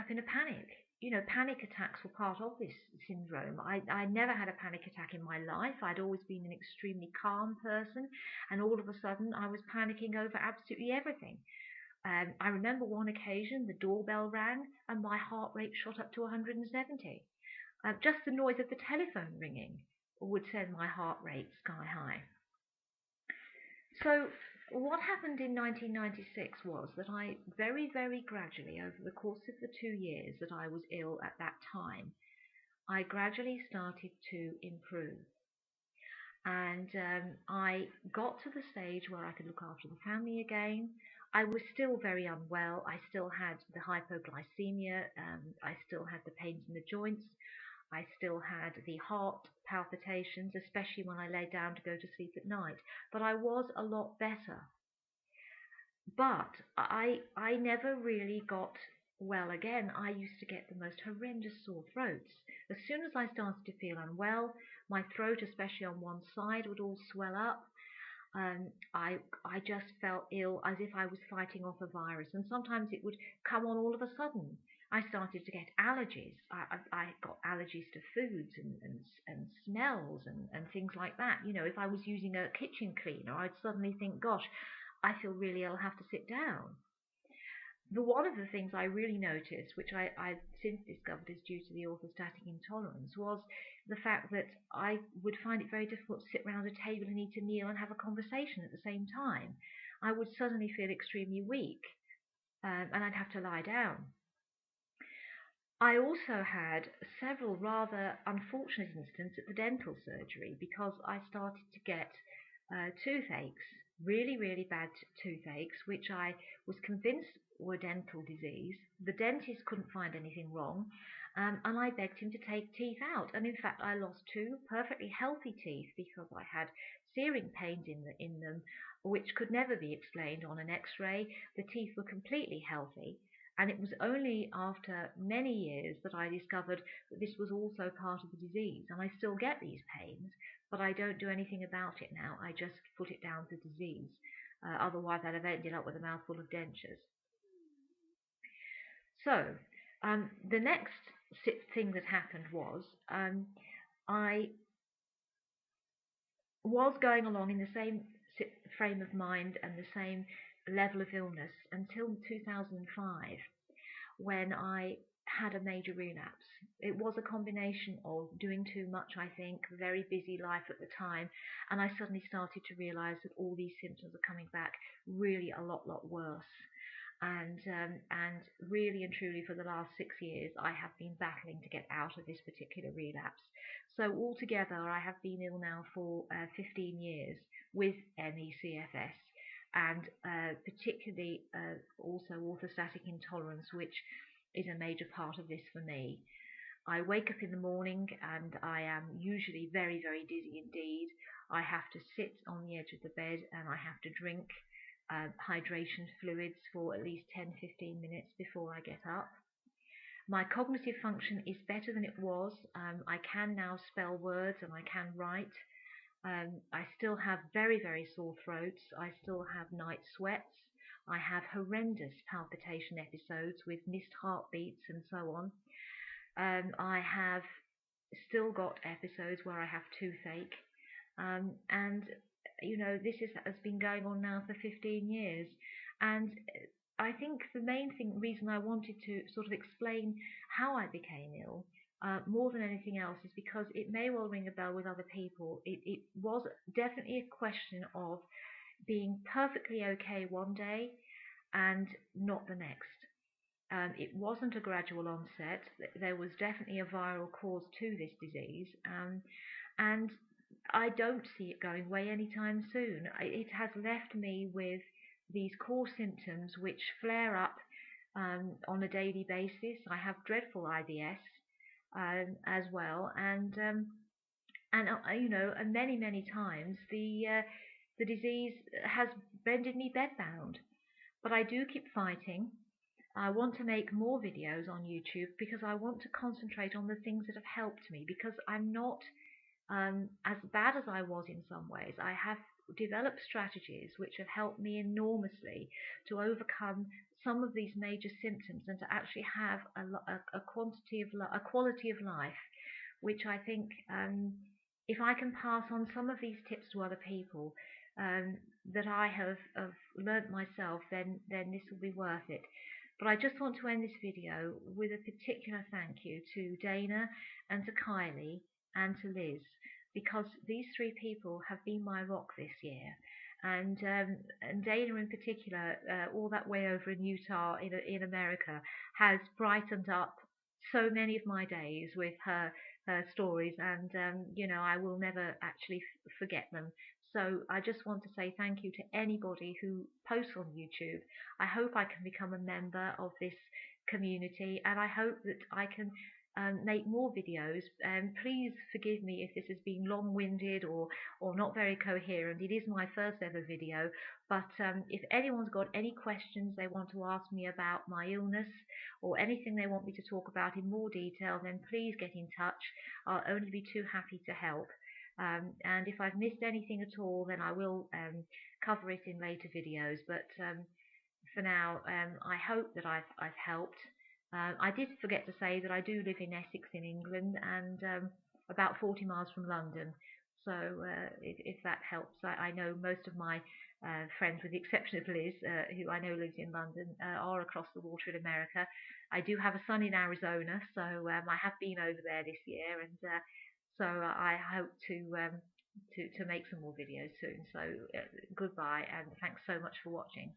up in a panic. You know, panic attacks were part of this syndrome. I never had a panic attack in my life. I'd always been an extremely calm person, and all of a sudden I was panicking over absolutely everything. I remember one occasion the doorbell rang and my heart rate shot up to 170. Just the noise of the telephone ringing would send my heart rate sky high. So what happened in 1996 was that I very, very gradually, over the course of the 2 years that I was ill at that time, I gradually started to improve. And I got to the stage where I could look after the family again. I was still very unwell. I still had the hypoglycemia. I still had the pains in the joints. I still had the heart palpitations, especially when I lay down to go to sleep at night. But I was a lot better. But I never really got well again. I used to get the most horrendous sore throats. As soon as I started to feel unwell, my throat, especially on one side, would all swell up. I just felt ill, as if I was fighting off a virus, and sometimes it would come on all of a sudden. I started to get allergies. I got allergies to foods and smells and things like that. You know, if I was using a kitchen cleaner, I'd suddenly think, gosh, I feel really ill, I'll have to sit down. One of the things I really noticed, which I've since discovered is due to the orthostatic intolerance, was the fact that I would find it very difficult to sit around a table and eat a meal and have a conversation at the same time. I would suddenly feel extremely weak, and I'd have to lie down. I also had several rather unfortunate incidents at the dental surgery because I started to get toothaches, really, really bad toothaches, which I was convinced were dental disease. The dentist couldn't find anything wrong, and I begged him to take teeth out. And in fact, I lost 2 perfectly healthy teeth because I had searing pains in them, which could never be explained on an X-ray. The teeth were completely healthy. And it was only after many years that I discovered that this was also part of the disease. And I still get these pains, but I don't do anything about it now. I just put it down to disease. Otherwise, I'd have ended up with a mouthful of dentures. So, the next thing that happened was I was going along in the same frame of mind and the same level of illness until 2005, when I had a major relapse. It was a combination of doing too much, I think, very busy life at the time, and I suddenly started to realize that all these symptoms are coming back really a lot worse. And really and truly for the last 6 years, I have been battling to get out of this particular relapse. So altogether, I have been ill now for 15 years with CFS, and particularly also orthostatic intolerance, which is a major part of this for me. I wake up in the morning and I am usually very, very dizzy indeed. I have to sit on the edge of the bed and I have to drink hydration fluids for at least 10-15 minutes before I get up. My cognitive function is better than it was. I can now spell words and I can write. I still have very, very sore throats. I still have night sweats. I have horrendous palpitation episodes with missed heartbeats and so on. I have still got episodes where I have toothache. And you know, this has been going on now for 15 years. And I think the main reason I wanted to sort of explain how I became ill, more than anything else, is because it may well ring a bell with other people. It was definitely a question of being perfectly okay one day and not the next. It wasn't a gradual onset. There was definitely a viral cause to this disease, and I don't see it going away anytime soon. It has left me with these core symptoms which flare up on a daily basis. I have dreadful IBS as well, and you know, and many times the disease has rendered me bedbound. But I do keep fighting. I want to make more videos on YouTube because I want to concentrate on the things that have helped me, because I'm not as bad as I was in some ways. I have developed strategies which have helped me enormously to overcome some of these major symptoms and to actually have a quality of life, which I think, if I can pass on some of these tips to other people, um, that I have learnt myself, then this will be worth it. But I just want to end this video with a particular thank you to Dana and to Kylie and to Liz, because these three people have been my rock this year. And Dana in particular, all that way over in Utah, in America, has brightened up so many of my days with her stories, and I will never actually forget them. So I just want to say thank you to anybody who posts on YouTube. I hope I can become a member of this community, and I hope that I can make more videos. Please forgive me if this has been long-winded or not very coherent. It is my first ever video, but if anyone's got any questions they want to ask me about my illness or anything they want me to talk about in more detail, then please get in touch. I'll only be too happy to help. And if I've missed anything at all, then I will cover it in later videos. But for now, I hope that I've helped. I did forget to say that I do live in Essex in England, and about 40 miles from London. So if that helps, I know most of my friends, with the exception of Liz, who I know lives in London, are across the water in America. I do have a son in Arizona, so I have been over there this year, and so I hope to make some more videos soon. So goodbye, and thanks so much for watching.